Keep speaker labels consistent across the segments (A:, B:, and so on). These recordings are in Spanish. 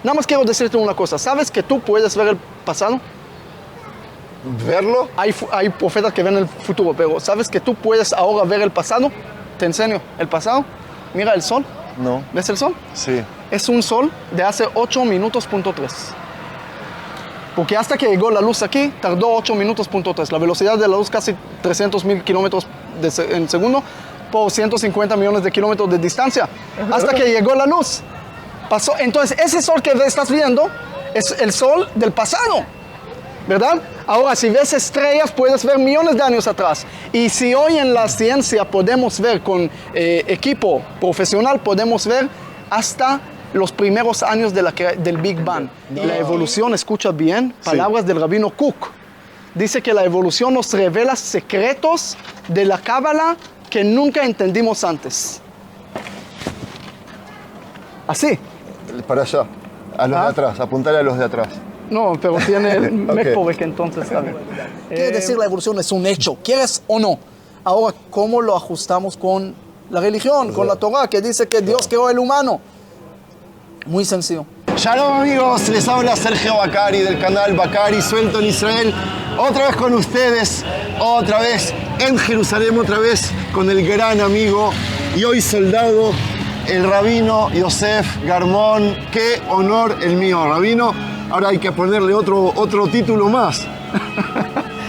A: Nada más quiero decirte una cosa. ¿Sabes que tú puedes ver el pasado?
B: ¿Verlo?
A: Hay profetas que ven el futuro, pero ¿sabes que tú puedes ahora ver el pasado? Te enseño el pasado. Mira el sol.
B: No.
A: ¿Ves el sol?
B: Sí.
A: Es un sol de hace 8 minutos.3. Porque hasta que llegó la luz aquí, tardó 8 minutos.3. La velocidad de la luz casi 300.000 kilómetros en segundo por 150 millones de kilómetros de distancia. Hasta que llegó la luz. Pasó. Entonces, ese sol que estás viendo es el sol del pasado, ¿verdad? Ahora, si ves estrellas, puedes ver millones de años atrás. Y si hoy en la ciencia podemos ver con equipo profesional, podemos ver hasta los primeros años del Big Bang. No. La evolución, escucha bien, palabras del rabino Kook. Dice que la evolución nos revela secretos de la Cábala que nunca entendimos antes. Así.
B: Para allá, a los de atrás, apuntarle a los de atrás.
A: No, pero tiene el Mekpovek, entonces está bien. Quiere decir, la evolución es un hecho, quieres o no. Ahora, ¿cómo lo ajustamos con la religión, con la Torah, que dice que Dios creó el humano? Muy sencillo.
B: Shalom amigos, les habla Sergio Bacari del canal Bacari Suelto en Israel. Otra vez con ustedes, otra vez en Jerusalén, otra vez con el gran amigo y hoy soldado, el rabino Yosef Garmón. Qué honor el mío, rabino. Ahora hay que ponerle otro título más.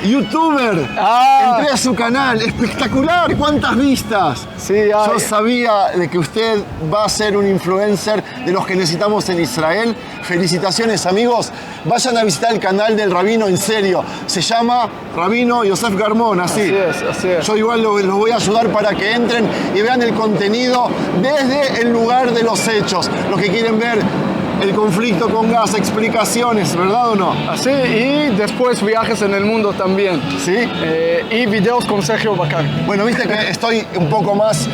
B: YouTuber. Entré a su canal. Espectacular. ¿Cuántas vistas?
A: Sí,
B: yo sabía de que usted va a ser un influencer de los que necesitamos en Israel. Felicitaciones, amigos. Vayan a visitar el canal del rabino, en serio. Se llama Rabino Yosef Garmón, así.
A: Así es, así es.
B: Yo igual los voy a ayudar para que entren y vean el contenido desde el lugar de los hechos. Los que quieren ver el conflicto con Gaza, explicaciones, ¿verdad o no?
A: Así, y después viajes en el mundo también.
B: ¿Sí?
A: Y videos con Sergio Bacari.
B: Bueno, viste que estoy un poco más,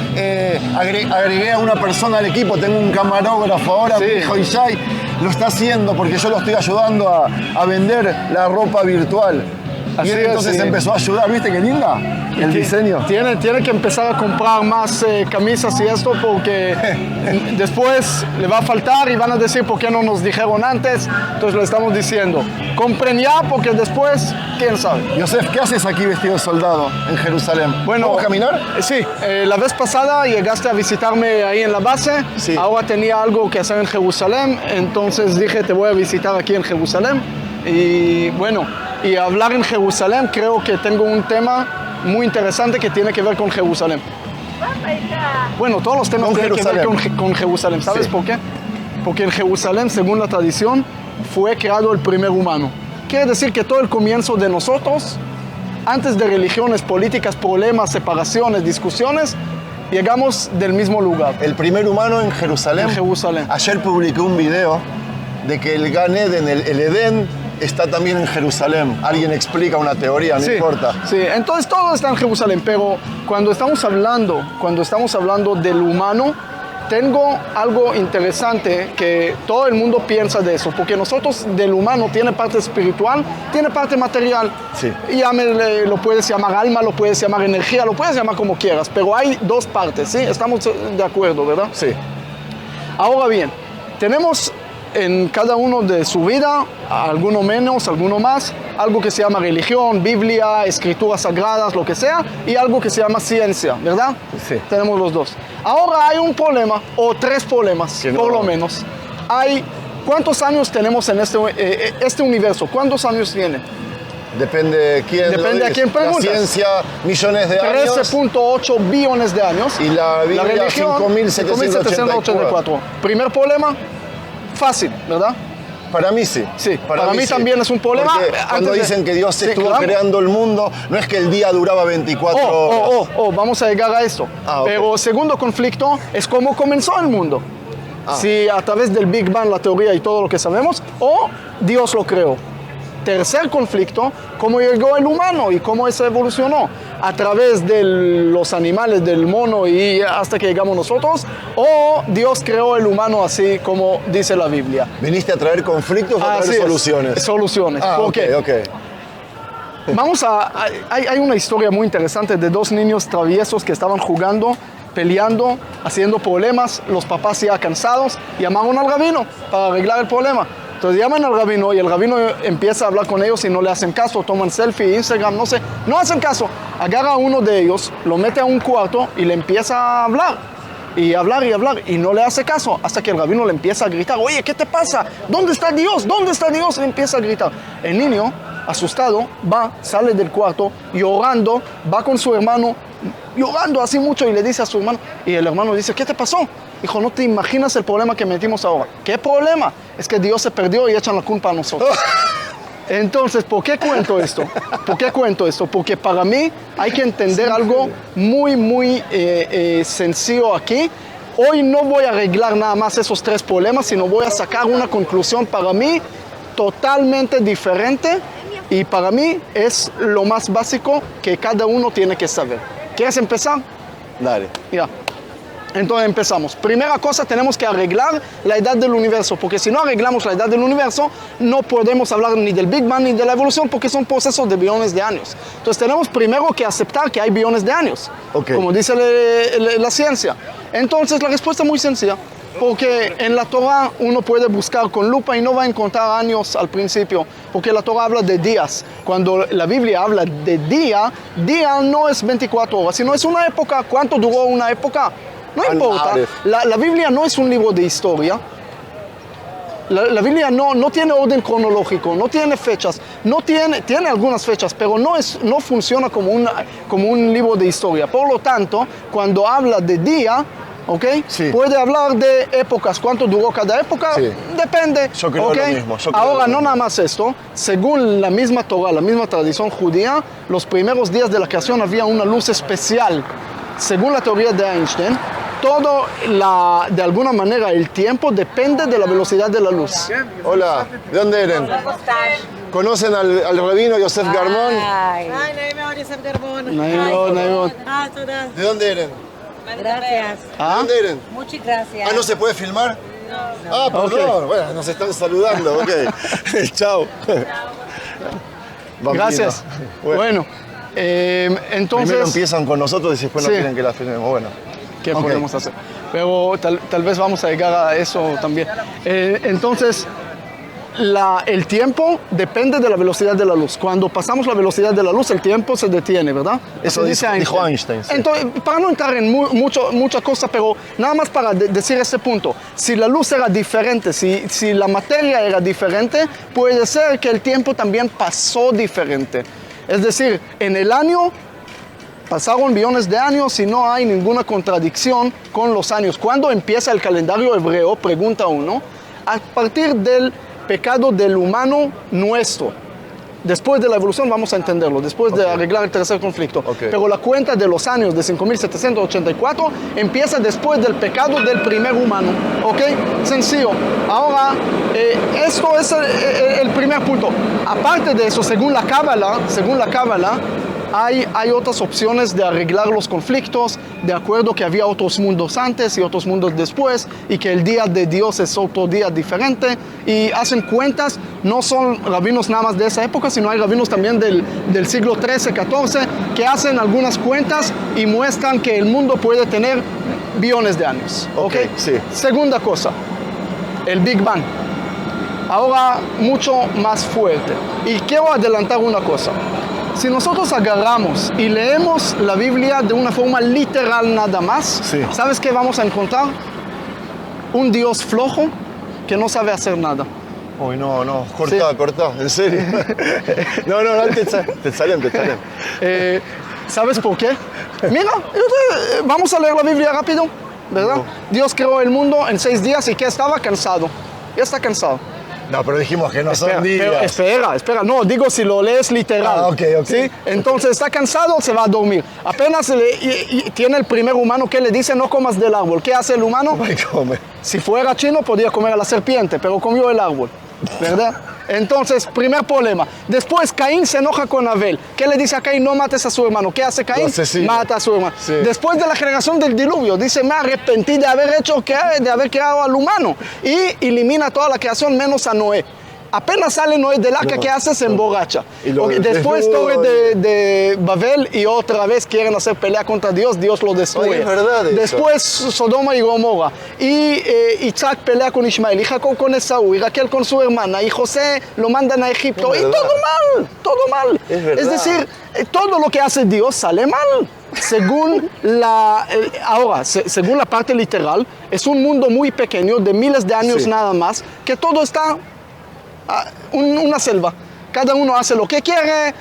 B: agregué a una persona al equipo, tengo un camarógrafo ahora,
A: sí.
B: Mi hijo Ishai lo está haciendo porque yo lo estoy ayudando a vender la ropa virtual.
A: Así
B: y él entonces empezó a ayudar, ¿viste qué linda? El diseño.
A: Tiene que empezar a comprar más camisas y esto porque después le va a faltar y van a decir por qué no nos dijeron antes. Entonces lo estamos diciendo. Compren ya porque después, quién sabe.
B: Yosef, ¿qué haces aquí vestido de soldado en Jerusalén?
A: Bueno,
B: ¿vamos a caminar?
A: Sí, la vez pasada llegaste a visitarme ahí en la base.
B: Sí.
A: Ahora tenía algo que hacer en Jerusalén, entonces dije te voy a visitar aquí en Jerusalén. Y bueno, y hablar en Jerusalén, creo que tengo un tema muy interesante que tiene que ver con Jerusalén. Bueno, todos los temas tienen que ver con Jerusalén. ¿Sabes por qué? Porque en Jerusalén, según la tradición, fue creado el primer humano. Quiere decir que todo el comienzo de nosotros, antes de religiones, políticas, problemas, separaciones, discusiones, llegamos del mismo lugar.
B: El primer humano en Jerusalén.
A: En Jerusalén.
B: Ayer publiqué un video de que el Gan Eden, el Edén, está también en Jerusalén. Alguien explica una teoría, no importa.
A: Sí, entonces todo está en Jerusalén, pero cuando estamos hablando del humano, tengo algo interesante que todo el mundo piensa de eso, porque nosotros del humano tiene parte espiritual, tiene parte material.
B: Sí.
A: Y lo puedes llamar alma, lo puedes llamar energía, lo puedes llamar como quieras, pero hay dos partes, ¿sí? Estamos de acuerdo, ¿verdad?
B: Sí.
A: Ahora bien, tenemos en cada uno de su vida, alguno menos, alguno más, algo que se llama religión, Biblia, escrituras sagradas, lo que sea, y algo que se llama ciencia, ¿verdad?
B: Sí.
A: Tenemos los dos. Ahora hay un problema, o tres problemas, por lo menos. ¿Cuántos años tenemos en este universo? ¿Cuántos años tiene?
B: Depende de quién.
A: Depende de quién preguntas.
B: La ciencia, millones de años.
A: 13.8 billones de años.
B: Y la Biblia,
A: religión,
B: 5.784.
A: Primer problema, fácil, ¿verdad?
B: Para mí sí.
A: Sí, para mí también es un problema.
B: Porque cuando dicen que Dios estuvo creando el mundo, no es que el día duraba 24 horas.
A: Vamos a llegar a esto.
B: Okay.
A: Pero segundo conflicto es cómo comenzó el mundo. Si a través del Big Bang, la teoría y todo lo que sabemos, o Dios lo creó. Tercer conflicto, cómo llegó el humano y cómo eso evolucionó. A través de los animales, del mono y hasta que llegamos nosotros, o Dios creó el humano así como dice la Biblia.
B: ¿Viniste a traer conflictos o a traer soluciones?
A: Soluciones.
B: Ok.
A: Hay una historia muy interesante de dos niños traviesos que estaban jugando peleando, haciendo problemas, los papás ya cansados, llamaron al rabino para arreglar el problema. Entonces llaman al rabino y el rabino empieza a hablar con ellos y no le hacen caso, toman selfie, Instagram, no sé, no hacen caso. Agarra a uno de ellos, lo mete a un cuarto y le empieza a hablar. Y hablar y no le hace caso hasta que el rabino le empieza a gritar, oye, ¿qué te pasa? ¿Dónde está Dios? ¿Dónde está Dios? Le empieza a gritar. El niño, asustado, sale del cuarto llorando, va con su hermano, llorando así mucho y le dice a su hermano, y el hermano dice, ¿qué te pasó? Hijo, no te imaginas el problema que metimos ahora. ¿Qué problema? Es que Dios se perdió y echan la culpa a nosotros. Entonces, ¿por qué cuento esto? ¿Por qué cuento esto? Porque para mí hay que entender algo muy sencillo aquí. Hoy no voy a arreglar nada más esos 3 problemas, sino voy a sacar una conclusión para mí totalmente diferente y para mí es lo más básico que cada uno tiene que saber. ¿Quieres empezar?
B: Dale.
A: Ya. Entonces empezamos. Primera cosa, tenemos que arreglar la edad del universo, porque si no arreglamos la edad del universo, no podemos hablar ni del Big Bang ni de la evolución, porque son procesos de billones de años. Entonces tenemos primero que aceptar que hay billones de años, como dice la ciencia. Entonces la respuesta es muy sencilla, porque en la Torah uno puede buscar con lupa y no va a encontrar años al principio, porque la Torah habla de días. Cuando la Biblia habla de día no es 24 horas, sino es una época. ¿Cuánto duró una época? No importa, la Biblia no es un libro de historia. La Biblia no tiene orden cronológico, no tiene fechas, tiene algunas fechas, pero no funciona como un libro de historia. Por lo tanto, cuando habla de día, ¿okay? Sí. Puede hablar de épocas, cuánto duró cada época, sí. Depende.
B: Yo creo lo mismo.
A: Ahora, no nada más esto, según la misma Torah, la misma tradición judía, los primeros días de la creación había una luz especial. Según la teoría de Einstein, de alguna manera el tiempo depende de la velocidad de la luz.
B: Hola, ¿de dónde eran? ¿Conocen al rabino Yosef Garmon?
C: Yosef Garmon.
B: ¿De dónde eran?
C: Gracias.
B: ¿De dónde eran?
C: Muchas gracias.
B: ¿No se puede filmar?
C: No.
B: Perdón. Okay. Bueno, nos están saludando, ok. Chao.
A: Gracias. Bueno, entonces...
B: Primero empiezan con nosotros y después no quieren que la filmemos. Bueno.
A: ¿Qué podemos hacer? Pero tal vez vamos a llegar a eso también. Entonces, el tiempo depende de la velocidad de la luz. Cuando pasamos la velocidad de la luz, el tiempo se detiene, ¿verdad?
B: Eso dice Einstein. Sí.
A: Entonces, para no entrar en muchas cosas, pero nada más para decir este punto. Si la luz era diferente, si la materia era diferente, puede ser que el tiempo también pasó diferente. Es decir, en el año pasaron billones de años y no hay ninguna contradicción con los años. ¿Cuándo empieza el calendario hebreo? Pregunta uno. A partir del pecado del humano nuestro. Después de la evolución vamos a entenderlo, después de arreglar el tercer conflicto. Pero la cuenta de los años de 5784 empieza después del pecado del primer humano. ¿Ok? Sencillo. Ahora, esto es el primer punto. Aparte de eso, según la Cábala, hay otras opciones de arreglar los conflictos, de acuerdo que había otros mundos antes y otros mundos después, y que el día de Dios es otro día diferente, y hacen cuentas. No son rabinos nada más de esa época, sino hay rabinos también del siglo XIII, XIV, que hacen algunas cuentas y muestran que el mundo puede tener billones de años. ¿Okay?
B: Sí.
A: Segunda cosa, el Big Bang. Ahora mucho más fuerte. Y quiero adelantar una cosa. Si nosotros agarramos y leemos la Biblia de una forma literal nada más, ¿sabes qué vamos a encontrar? Un Dios flojo que no sabe hacer nada.
B: Uy, no, cortá, en serio. No, te salen.
A: ¿Sabes por qué? Mira, vamos a leer la Biblia rápido, ¿verdad? Dios creó el mundo en 6 días y que estaba cansado. Ya está cansado.
B: No, pero dijimos que no son días.
A: Pero espera. No, digo si lo lees literal.
B: Ok.
A: ¿Sí? Entonces está cansado, se va a dormir. Apenas tiene el primer humano que le dice no comas del árbol. ¿Qué hace el humano?
B: Come.
A: Si fuera chino podría comer a la serpiente, pero comió el árbol, ¿verdad? Entonces, primer problema. Después Caín se enoja con Abel. ¿Qué le dice a Caín? No mates a su hermano. ¿Qué hace Caín? Mata a su hermano. Sí. Después de la generación del diluvio, dice, me arrepentí de haber creado al humano. Y elimina toda la creación menos a Noé. Apenas sale Noé del arca, ¿qué hace? Se emborracha.
B: Y lo
A: Después
B: desnudo
A: Torre de Babel y otra vez quieren hacer pelea contra Dios, Dios lo destruye.
B: Oye, es verdad eso.
A: Después Sodoma y Gomorra. Y Isaac pelea con Ismael, y Jacob con Esaú, y Raquel con su hermana, y José lo mandan a Egipto.
B: Es
A: Y
B: verdad.
A: todo mal.
B: Es verdad.
A: Es decir, todo lo que hace Dios sale mal. Según según la parte literal, es un mundo muy pequeño, de miles de años
B: Sí.
A: nada más, que todo está una selva. Cada uno hace lo que quiere,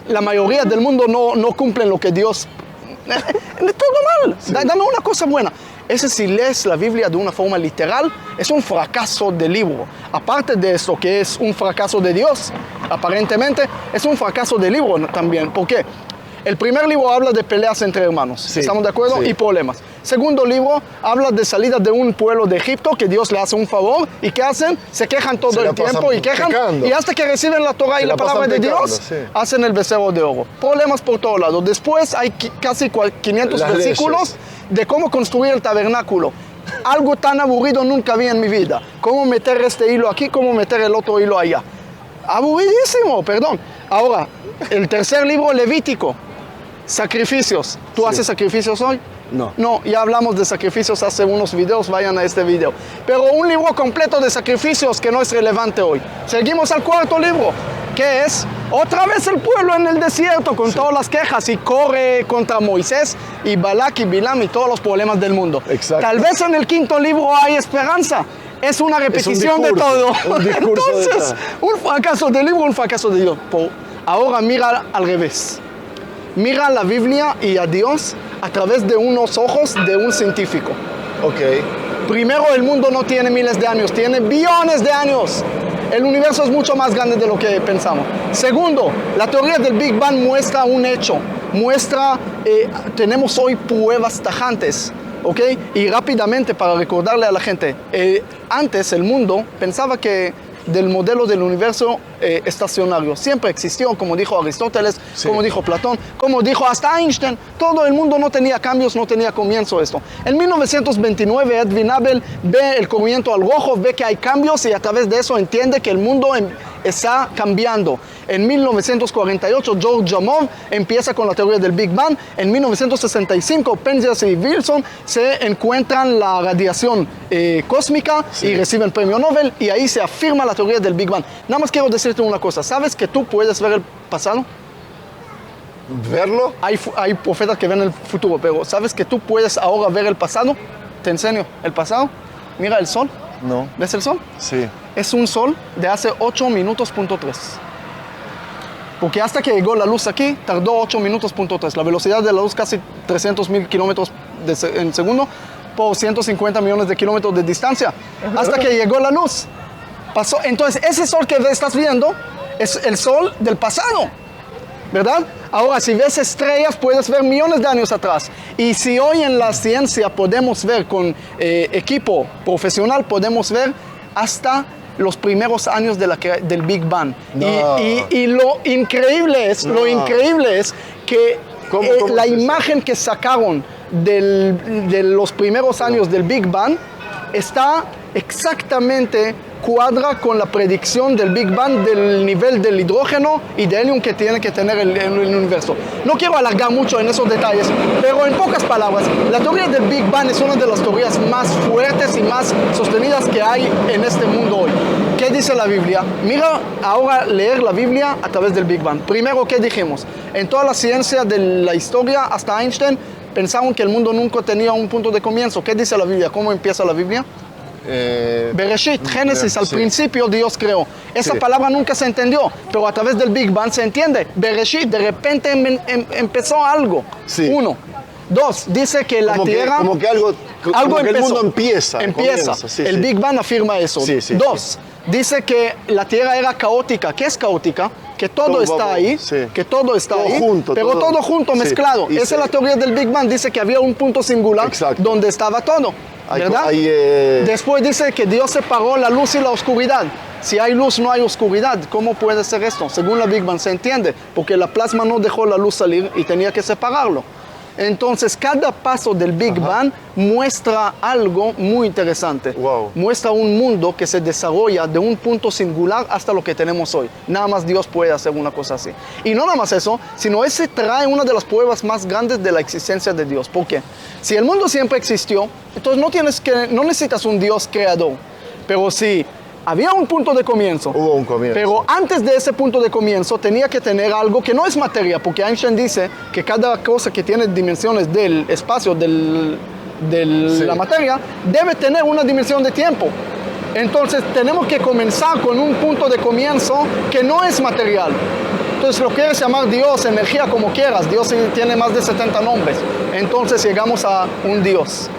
A: la mayoría del mundo no cumplen lo que Dios... Todo mal. Dame una cosa buena. Ese, si lees la Biblia de una forma literal, es un fracaso de libro. Aparte de eso, que es un fracaso de Dios, aparentemente, es un fracaso de libro también. ¿Por qué? El primer libro habla de peleas entre hermanos,
B: Sí,
A: ¿estamos de acuerdo?
B: sí.
A: Y problemas. Segundo libro habla de salida de un pueblo de Egipto, que Dios le hace un favor, y ¿qué hacen? Se quejan todo
B: Se la
A: el tiempo
B: pasan
A: y quejan,
B: pecando.
A: y hasta que reciben la Torah y
B: Se
A: la
B: la
A: palabra
B: pasan
A: de
B: pecando,
A: Dios,
B: sí.
A: hacen el becerro de oro. Problemas por todos lados. Después hay casi 500
B: Las
A: versículos
B: leyes.
A: de cómo construir el tabernáculo. Algo tan aburrido nunca vi en mi vida. Cómo meter este hilo aquí, cómo meter el otro hilo allá. Aburridísimo, perdón. Ahora, el tercer libro, Levítico. Sacrificios. ¿Tú haces sacrificios hoy?
B: No.
A: No, ya hablamos de sacrificios hace unos videos, vayan a este video. Pero un libro completo de sacrificios que no es relevante hoy. Seguimos al cuarto libro, que es otra vez el pueblo en el desierto con todas las quejas y corre contra Moisés y Balak y Bilam y todos los problemas del mundo.
B: Exacto.
A: Tal vez en el quinto libro hay esperanza. Es una repetición de todo.
B: un discurso
A: Entonces, un fracaso del libro, un fracaso de Dios. Ahora mira al revés. Mira la Biblia y a Dios a través de unos ojos de un científico.
B: Ok.
A: Primero, el mundo no tiene miles de años, tiene billones de años. El universo es mucho más grande de lo que pensamos. Segundo, la teoría del Big Bang muestra un hecho. Tenemos hoy pruebas tajantes. ¿Ok? Y rápidamente, para recordarle a la gente, antes el mundo pensaba que del modelo del universo estacionario siempre existió, como dijo Aristóteles,
B: Sí.
A: como dijo Platón, como dijo hasta Einstein. Todo el mundo no tenía cambios, no tenía comienzo esto. En 1929 Edwin Abel ve el corrimiento al rojo, ve que hay cambios y a través de eso entiende que el mundo está cambiando. En 1948 George Gamow empieza con la teoría del Big Bang. En 1965 Penzias y Wilson se encuentran la radiación cósmica y reciben premio Nobel, y ahí se afirma la teoría del Big Bang. Nada más quiero decirte una cosa. ¿Sabes que tú puedes ver el pasado?
B: ¿Verlo?
A: Hay profetas que ven el futuro, pero ¿sabes que tú puedes ahora ver el pasado? Te enseño el pasado. Mira el sol.
B: No.
A: ¿Ves el sol?
B: Sí.
A: Es un sol de hace 8 minutos.3. Porque hasta que llegó la luz aquí, tardó 8 minutos.3. La velocidad de la luz casi 300.000 kilómetros en segundo por 150 millones de kilómetros de distancia. Hasta que llegó la luz. Pasó. Entonces, ese sol que estás viendo es el sol del pasado, ¿verdad? Ahora, si ves estrellas, puedes ver millones de años atrás. Y si hoy en la ciencia podemos ver con equipo profesional, podemos ver hasta los primeros años del Big Bang.
B: No.
A: Y lo increíble es que
B: ¿Cómo
A: la
B: es eso?
A: imagen que sacaron de los primeros años del Big Bang está exactamente cuadra con la predicción del Big Bang del nivel del hidrógeno y de helium que tiene que tener el universo. No quiero alargar mucho en esos detalles, pero en pocas palabras, la teoría del Big Bang es una de las teorías más fuertes y más sostenidas que hay en este mundo hoy. ¿Qué dice la Biblia? Mira ahora leer la Biblia a través del Big Bang. Primero, ¿qué dijimos? En toda la ciencia de la historia, hasta Einstein, pensaban que el mundo nunca tenía un punto de comienzo. ¿Qué dice la Biblia? ¿Cómo empieza la Biblia? Bereshit, Génesis, al
B: sí.
A: principio Dios creó. Esa
B: Sí.
A: palabra nunca se entendió, pero a través del Big Bang se entiende. Bereshit, de repente empezó algo.
B: Sí.
A: 1. 2, dice que la Tierra...
B: como que algo que el
A: empezó.
B: mundo empieza.
A: Empieza.
B: Sí,
A: El
B: sí.
A: Big Bang afirma eso.
B: Sí, sí,
A: 2, dice que la Tierra era caótica. ¿Qué es caótica? Que todo está ahí,
B: sí.
A: que todo está
B: Todo
A: ahí,
B: junto,
A: pero todo junto,
B: sí.
A: mezclado.
B: Y
A: Esa es la teoría del Big Bang. Dice que había un punto singular
B: Exacto.
A: donde estaba todo. ¿Verdad?
B: Hay,
A: Después dice que Dios separó la luz y la oscuridad. Si hay luz, no hay oscuridad. ¿Cómo puede ser esto? Según la Big Bang se entiende, porque la plasma no dejó la luz salir y tenía que separarlo. Entonces, cada paso del Big Bang muestra algo muy interesante.
B: Wow.
A: Muestra un mundo que se desarrolla de un punto singular hasta lo que tenemos hoy. Nada más Dios puede hacer una cosa así. Y no nada más eso, sino ese trae una de las pruebas más grandes de la existencia de Dios. ¿Por qué? Si el mundo siempre existió, entonces no necesitas un Dios creador. Pero si había un punto de comienzo.
B: Hubo un comienzo.
A: Pero antes de ese punto de comienzo tenía que tener algo que no es materia, porque Einstein dice que cada cosa que tiene dimensiones del espacio, de
B: Sí.
A: la materia, debe tener una dimensión de tiempo. Entonces tenemos que comenzar con un punto de comienzo que no es material. Entonces lo quieres llamar Dios, energía, como quieras. Dios tiene más de 70 nombres. Entonces llegamos a un Dios.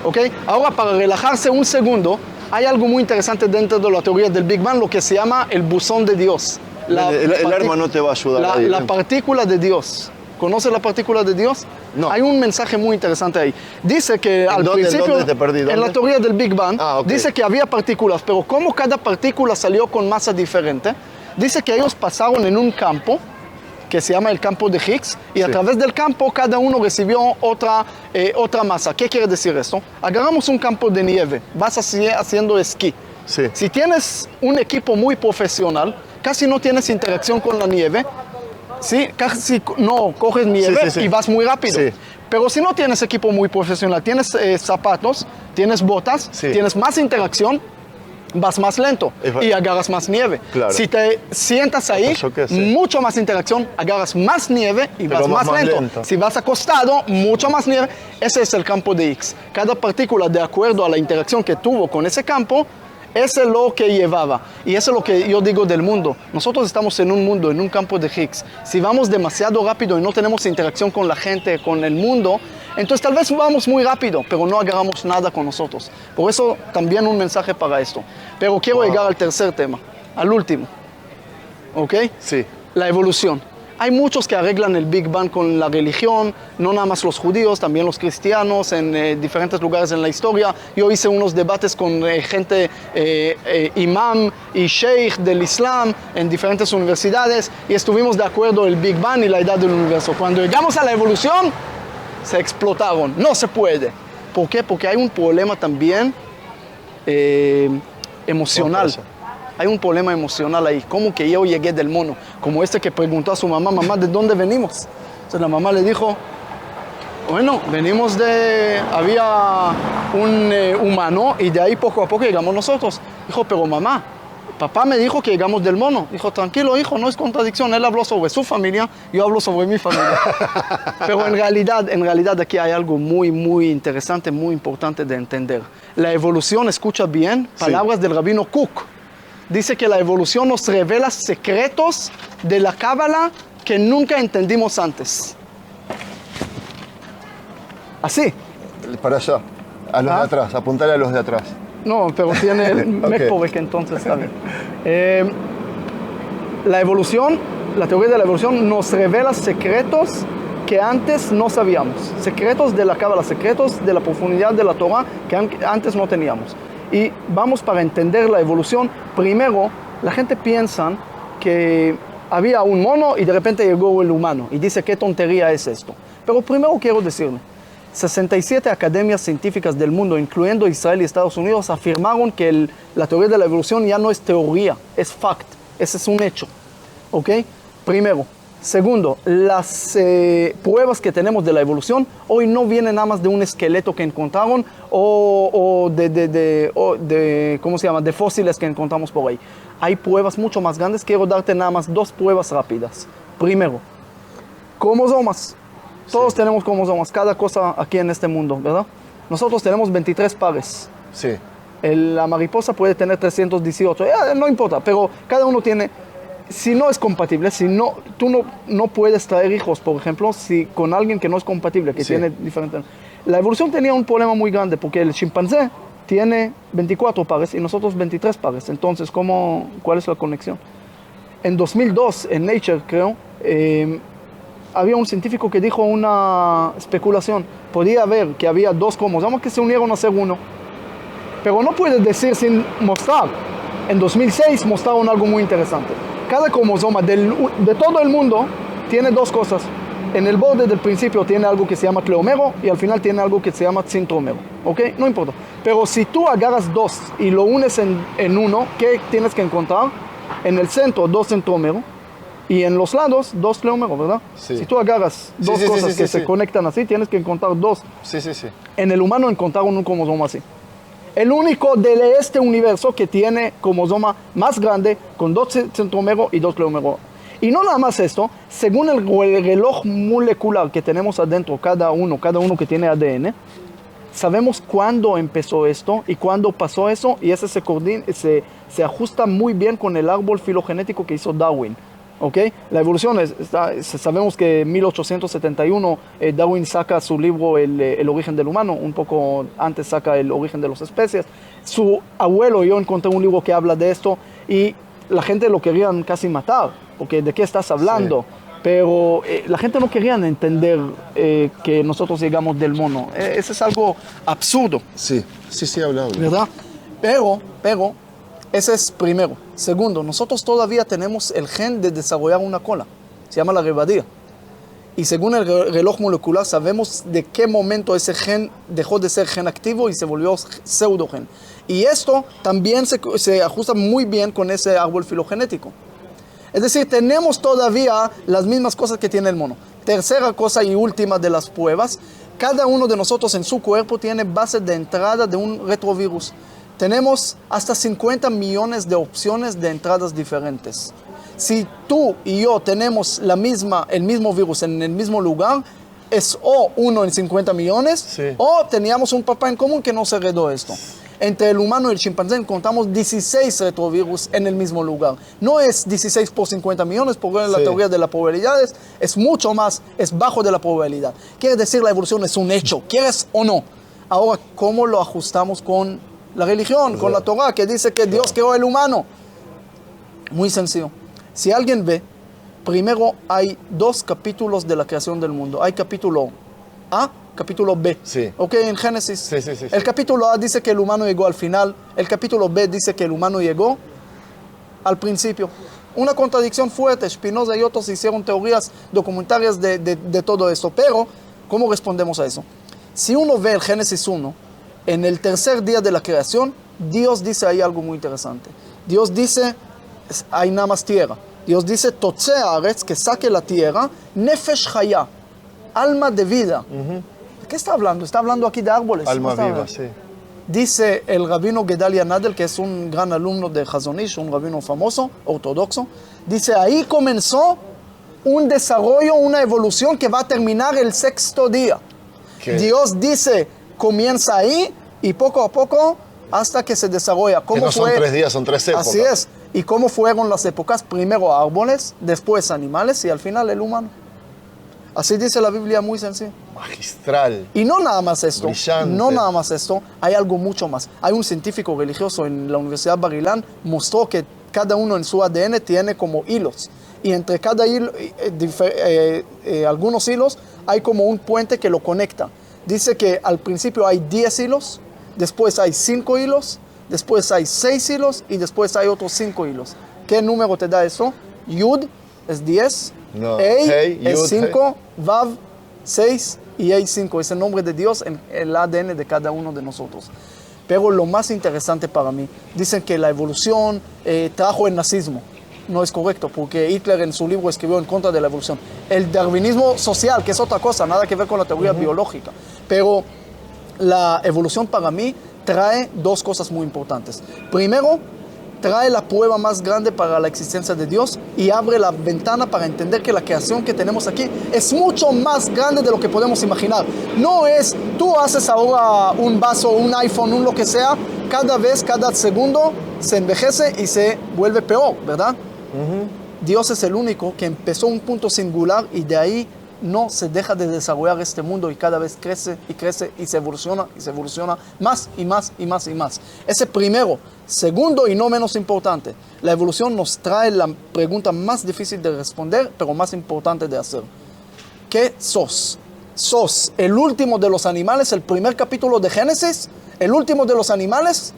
A: ¿Ok? Ahora, para relajarse un segundo, hay algo muy interesante dentro de la teoría del Big Bang, lo que se llama el buzón de Dios.
B: El arma no te va a ayudar ahí.
A: La partícula de Dios. ¿Conoces la partícula de Dios?
B: No.
A: Hay un mensaje muy interesante ahí. Dice que al principio,
B: ¿Dónde te perdí? ¿Dónde?
A: en la teoría del Big Bang,
B: Ah, ok.
A: dice que había partículas, pero como cada partícula salió con masa diferente, dice que ellos pasaron en un campo que se llama el campo de Higgs, y a
B: Sí.
A: través del campo cada uno recibió otra masa. ¿Qué quiere decir esto? Agarramos un campo de nieve, vas haciendo esquí.
B: Sí.
A: Si tienes un equipo muy profesional, casi no tienes interacción con la nieve, ¿sí? Casi no coges nieve
B: Sí, sí, sí.
A: y vas muy rápido.
B: Sí.
A: Pero si no tienes equipo muy profesional, tienes zapatos, tienes botas,
B: Sí.
A: tienes más interacción, vas más lento y agarras más nieve.
B: Claro.
A: Si te sientas ahí,
B: Yo qué sé.
A: mucho más interacción, agarras más nieve y
B: Pero
A: vas más lento.
B: lento.
A: Si vas acostado, mucho más nieve. Ese es el campo de Higgs. Cada partícula, de acuerdo a la interacción que tuvo con ese campo, eso es lo que llevaba. Y eso es lo que yo digo del mundo. Nosotros estamos en un mundo, en un campo de Higgs. Si vamos demasiado rápido y no tenemos interacción con la gente, con el mundo, entonces tal vez vamos muy rápido, pero no agarramos nada con nosotros. Por eso también un mensaje para esto. Pero quiero llegar al tercer tema, al último. ¿Ok?
B: Sí.
A: La evolución. Hay muchos que arreglan el Big Bang con la religión, no nada más los judíos, también los cristianos en diferentes lugares en la historia. Yo hice unos debates con gente, imam y sheikh del Islam en diferentes universidades y estuvimos de acuerdo el Big Bang y la edad del universo. Cuando llegamos a la evolución, se explotaron. No se puede. ¿Por qué? Porque hay un problema también emocional. Hay un problema emocional ahí. ¿Cómo que yo llegué del mono? Como este que preguntó a su mamá, mamá, ¿de dónde venimos? Entonces la mamá le dijo, bueno, venimos había un humano y de ahí poco a poco llegamos nosotros. Dijo, pero mamá, papá me dijo que llegamos del mono. Dijo, tranquilo hijo, no es contradicción. Él habló sobre su familia, yo hablo sobre mi familia. Pero en realidad aquí hay algo muy, muy interesante, muy importante de entender. La evolución, escucha bien, palabras del rabino Kook. Dice que la evolución nos revela secretos de la Cábala que nunca entendimos antes. Así.
B: Para allá, a los de atrás, apuntale a los de atrás.
A: No, pero tiene el Mekpovek, entonces está bien. La evolución, la teoría de la evolución nos revela secretos que antes no sabíamos. Secretos de la Cábala, secretos de la profundidad de la Torah que antes no teníamos. Y vamos para entender la evolución. Primero, la gente piensa que había un mono y de repente llegó el humano. Y dice, ¿qué tontería es esto? Pero primero quiero decirle, 67 academias científicas del mundo, incluyendo Israel y Estados Unidos, afirmaron que la teoría de la evolución ya no es teoría, es fact. Ese es un hecho. ¿Ok? Primero. Segundo, las pruebas que tenemos de la evolución hoy no vienen nada más de un esqueleto que encontraron o de ¿cómo se llama? De fósiles que encontramos por ahí. Hay pruebas mucho más grandes. Quiero darte nada más dos pruebas rápidas. Primero, cromosomas. Todos tenemos cromosomas, cada cosa aquí en este mundo, ¿verdad? Nosotros tenemos 23 pares.
B: Sí.
A: La mariposa puede tener 318, no importa, pero cada uno tiene... Si no es compatible, tú no puedes traer hijos, por ejemplo, con alguien que no es compatible, que tiene diferentes... La evolución tenía un problema muy grande, porque el chimpancé tiene 24 pares y nosotros 23 pares. Entonces, ¿cuál es la conexión? En 2002, en Nature, creo, había un científico que dijo una especulación. Podía haber que había dos cromosomas que se unieron a ser uno. Pero no puedes decir sin mostrar. En 2006 mostraron algo muy interesante. Cada cromosoma de todo el mundo tiene dos cosas. en el borde del principio tiene algo que se llama cleomero y al final tiene algo que se llama centromero, ¿ok? No importa. Pero si tú agarras dos y lo unes en uno, ¿qué tienes que encontrar? En el centro, dos centrómeros y en los lados, dos cleómeros, ¿verdad?
B: Sí.
A: Si tú agarras dos cosas que se conectan así, tienes que encontrar dos.
B: Sí.
A: En el humano encontraron un cromosoma así. El único de este universo que tiene cromosoma más grande con dos centrómeros y dos cleómeros. Y no nada más esto, según el reloj molecular que tenemos adentro, cada uno que tiene ADN, sabemos cuándo empezó esto y cuándo pasó eso, y ese se ajusta muy bien con el árbol filogenético que hizo Darwin. ¿Okay? La evolución, sabemos que en 1871 Darwin saca su libro el origen del humano, un poco antes saca el origen de las especies. Su abuelo, yo encontré un libro que habla de esto y la gente lo querían casi matar, porque ¿de qué estás hablando? Sí. Pero la gente no quería entender que nosotros llegamos del mono. Eso es algo absurdo.
B: Sí, hablado.
A: ¿Verdad? Pero, ese es primero. Segundo, nosotros todavía tenemos el gen de desarrollar una cola. Se llama la revadía. Y según el reloj molecular sabemos de qué momento ese gen dejó de ser gen activo y se volvió pseudogen. Y esto también se ajusta muy bien con ese árbol filogenético. Es decir, tenemos todavía las mismas cosas que tiene el mono. Tercera cosa y última de las pruebas, cada uno de nosotros en su cuerpo tiene base de entrada de un retrovirus. Tenemos hasta 50 millones de opciones de entradas diferentes. Si tú y yo tenemos el mismo virus en el mismo lugar, es o 1 en 50 millones, sí, o teníamos un papá en común que nos heredó esto. Entre el humano y el chimpancé encontramos 16 retrovirus en el mismo lugar. No es 16 por 50 millones, porque en la teoría de las probabilidades es mucho más, es bajo de la probabilidad. Quiere decir, la evolución es un hecho, quieres o no. Ahora, ¿cómo lo ajustamos con la religión, con la Torah, que dice que Dios creó el humano? Muy sencillo. Si alguien ve, primero hay 2 capítulos de la creación del mundo. Hay capítulo A, capítulo B.
B: Sí.
A: Ok, en Génesis. Sí. El capítulo A dice que el humano llegó al final. El capítulo B dice que el humano llegó al principio. Una contradicción fuerte. Spinoza y otros hicieron teorías documentarias de todo esto. Pero, ¿cómo respondemos a eso? Si uno ve el Génesis 1, en el tercer día de la creación, Dios dice ahí algo muy interesante. Dios dice, hay nada más tierra. Dios dice, Totze Haaretz, que saque la tierra, Nefesh Chaya, alma de vida. ¿De qué está hablando? Está hablando aquí de árboles.
B: Alma viva, sí.
A: Dice el rabino Gedalia Nadel, que es un gran alumno de Chazon Ish, un rabino famoso, ortodoxo, dice, ahí comenzó un desarrollo, una evolución que va a terminar el 6º día. ¿Qué? Dios dice, comienza ahí y poco a poco hasta que se desarrolla.
B: ¿Cómo que no son 3 días, son 3 épocas.
A: Así es. ¿Y cómo fueron las épocas? Primero árboles, después animales y al final el humano. Así dice la Biblia, muy sencillo.
B: Magistral.
A: Y no nada más esto.
B: Brillante.
A: No nada más esto. Hay algo mucho más. Hay un científico religioso en la Universidad Bar Ilan, mostró que cada uno en su ADN tiene como hilos. Y entre cada hilo, algunos hilos, hay como un puente que lo conecta. Dice que al principio hay 10 hilos, después hay 5 hilos, después hay 6 hilos y después hay otros 5 hilos. ¿Qué número te da eso? Yud es 10, Hey es 5, Vav 6 y Hey 5. Es el nombre de Dios en el ADN de cada uno de nosotros. Pero lo más interesante para mí, dicen que la evolución trajo el nazismo. No es correcto, porque Hitler en su libro escribió en contra de la evolución. El darwinismo social, que es otra cosa, nada que ver con la teoría biológica. Pero la evolución para mí trae 2 cosas muy importantes. Primero, trae la prueba más grande para la existencia de Dios y abre la ventana para entender que la creación que tenemos aquí es mucho más grande de lo que podemos imaginar. No es, tú haces ahora un vaso, un iPhone, un lo que sea, cada segundo se envejece y se vuelve peor, ¿verdad? Dios es el único que empezó un punto singular y de ahí no se deja de desarrollar este mundo y cada vez crece y crece y se evoluciona más y más y más y más. Ese primero. Segundo y no menos importante, la evolución nos trae la pregunta más difícil de responder, pero más importante de hacer. ¿Qué sos? ¿Sos el último de los animales, el primer capítulo de Génesis, el último de los animales?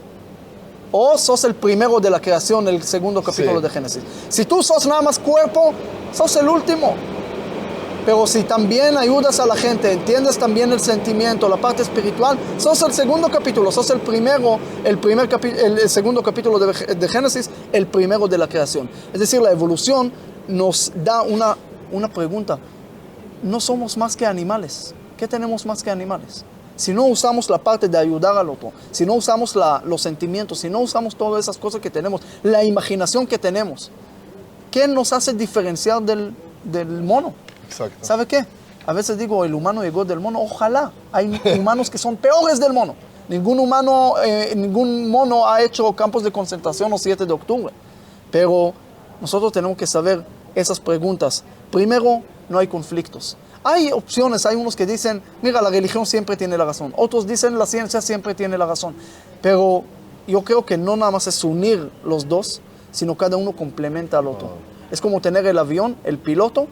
A: ¿O sos el primero de la creación, el segundo capítulo de Génesis? Si tú sos nada más cuerpo, sos el último. Pero si también ayudas a la gente, entiendes también el sentimiento, la parte espiritual, sos el segundo capítulo, sos el segundo capítulo de Génesis, el primero de la creación. Es decir, la evolución nos da una pregunta. No somos más que animales. ¿Qué tenemos más que animales? Si no usamos la parte de ayudar al otro, si no usamos los sentimientos, si no usamos todas esas cosas que tenemos, la imaginación que tenemos, ¿qué nos hace diferenciar del mono?
B: Exacto.
A: ¿Sabe qué? A veces digo, el humano llegó del mono. Ojalá. Hay humanos que son peores del mono. Ningún mono ha hecho campos de concentración o 7 de octubre. Pero nosotros tenemos que saber esas preguntas. Primero, no hay conflictos. Hay opciones, hay unos que dicen, mira, la religión siempre tiene la razón. Otros dicen, la ciencia siempre tiene la razón. Pero yo creo que no nada más es unir los dos, sino cada uno complementa al otro. Es como tener el avión, el piloto,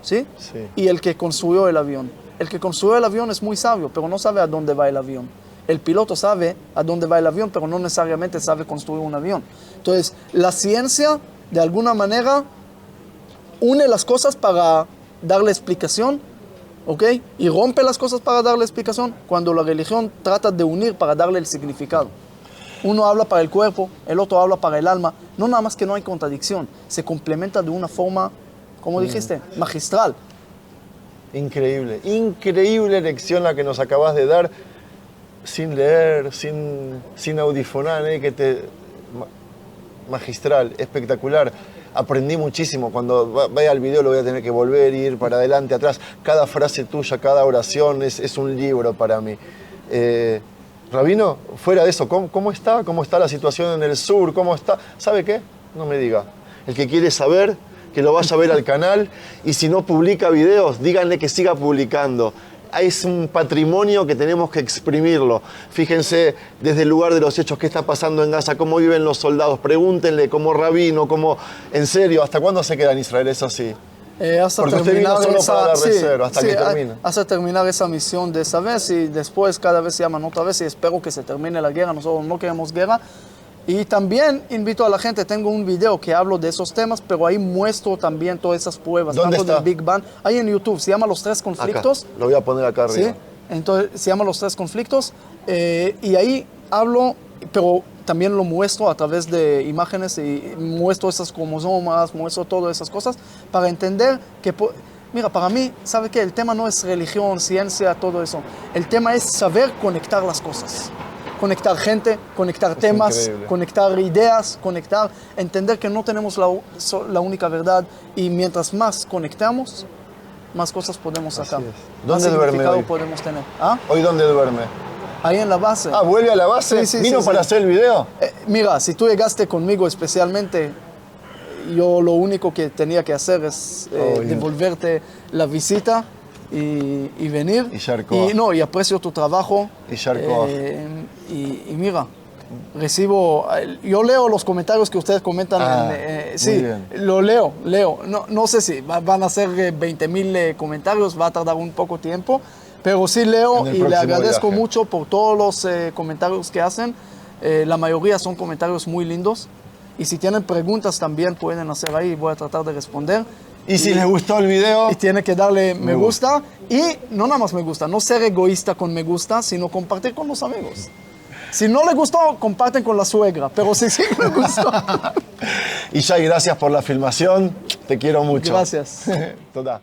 A: ¿sí?
B: Sí.
A: Y el que construyó el avión. El que construyó el avión es muy sabio, pero no sabe a dónde va el avión. El piloto sabe a dónde va el avión, pero no necesariamente sabe construir un avión. Entonces, la ciencia, de alguna manera, une las cosas para darle explicación, ¿ok? Y rompe las cosas para darle explicación, cuando la religión trata de unir para darle el significado. Uno habla para el cuerpo, el otro habla para el alma. No nada más que no hay contradicción, se complementa de una forma, como dijiste, magistral.
B: Increíble, increíble lección la que nos acabas de dar, sin leer, sin audifonar, magistral, espectacular. Aprendí muchísimo. Cuando vaya al video lo voy a tener que volver, ir para adelante, atrás. Cada frase tuya, cada oración es un libro para mí. Rabino, fuera de eso, ¿cómo está? ¿Cómo está la situación en el sur? ¿Cómo está? ¿Sabe qué? No me diga. El que quiere saber, que lo vaya a ver al canal, y si no publica videos, díganle que siga publicando. Es un patrimonio que tenemos que exprimirlo. Fíjense desde el lugar de los hechos qué está pasando en Gaza, cómo viven los soldados. Pregúntenle como rabino, en serio, ¿hasta cuándo se queda en Israel? Es así.
A: Hasta
B: porque usted vino solo para dar reserva, hasta que termine.
A: Hasta terminar esa misión de esa vez, y después cada vez se llaman otra vez, y espero que se termine la guerra. Nosotros no queremos guerra. Y también invito a la gente, tengo un video que hablo de esos temas, pero ahí muestro también todas esas pruebas.
B: ¿Dónde
A: tanto
B: está?
A: Del Big Bang. Ahí en YouTube, se llama Los Tres Conflictos.
B: Acá, lo voy a poner acá arriba.
A: ¿Sí? Entonces, se llama Los Tres Conflictos. Y ahí hablo, pero también lo muestro a través de imágenes, y muestro esas cromosomas, muestro todas esas cosas, para entender que, mira, para mí, ¿sabe qué? El tema no es religión, ciencia, todo eso. El tema es saber conectar las cosas. Conectar gente, conectar temas,
B: increíble.
A: conectar ideas, entender que no tenemos la única verdad, y mientras más conectamos, más cosas podemos sacar.
B: Así es.
A: Más
B: ¿Dónde duerme
A: significado
B: hoy?
A: podemos tener. ¿Ah?
B: ¿Hoy dónde duerme?
A: Ahí en la base.
B: Ah, ¿vuelve a la base?
A: Sí,
B: ¿Vino
A: sí,
B: para
A: sí.
B: hacer el video?
A: Mira, si tú llegaste conmigo especialmente, yo lo único que tenía que hacer es devolverte la visita y venir.
B: Y Yar Koach.
A: Y aprecio tu trabajo.
B: Y Yar Koach.
A: Y mira, yo leo los comentarios que ustedes comentan. Sí,
B: bien.
A: lo leo. No sé si van a ser 20,000 comentarios, va a tardar un poco tiempo, pero sí leo,
B: En el
A: y le
B: próximo
A: agradezco
B: viaje.
A: mucho por todos los comentarios que hacen. La mayoría son comentarios muy lindos, y si tienen preguntas también pueden hacer ahí, voy a tratar de responder.
B: Y si les gustó el video,
A: Y tiene que darle me gusta, y no nada más me gusta, no ser egoísta con me gusta, sino compartir con los amigos. Si no le gustó, comparten con la suegra, pero si sí le gustó.
B: y Jai, gracias por la filmación. Te quiero mucho.
A: Gracias.
B: Toda.